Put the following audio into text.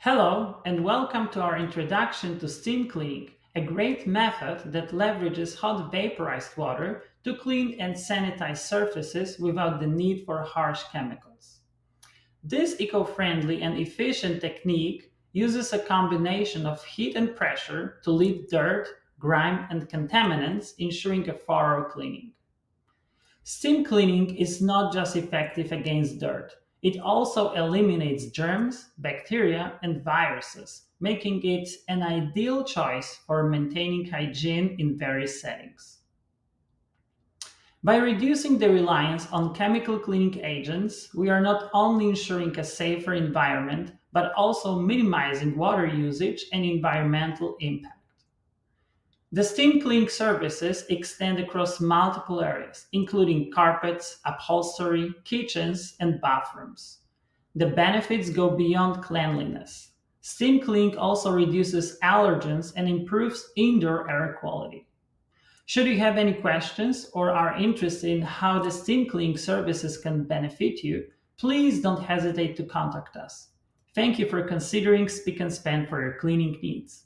Hello, and welcome to our introduction to steam cleaning, a great method that leverages hot vaporized water to clean and sanitize surfaces without the need for harsh chemicals. This eco friendly and efficient technique uses a combination of heat and pressure to lift dirt, grime, and contaminants, ensuring a thorough cleaning. Steam cleaning is not just effective against dirt, it also eliminates germs, bacteria, and viruses, making it an ideal choice for maintaining hygiene in various settings. By reducing the reliance on chemical cleaning agents, we are not only ensuring a safer environment, but also minimizing water usage and environmental impact. The steam cleaning services extend across multiple areas, including carpets, upholstery, kitchens, and bathrooms. The benefits go beyond cleanliness. Steam cleaning also reduces allergens and improves indoor air quality. Should you have any questions or are interested in how the steam cleaning services can benefit you, please don't hesitate to contact us. Thank you for considering Speak and Span for your cleaning needs.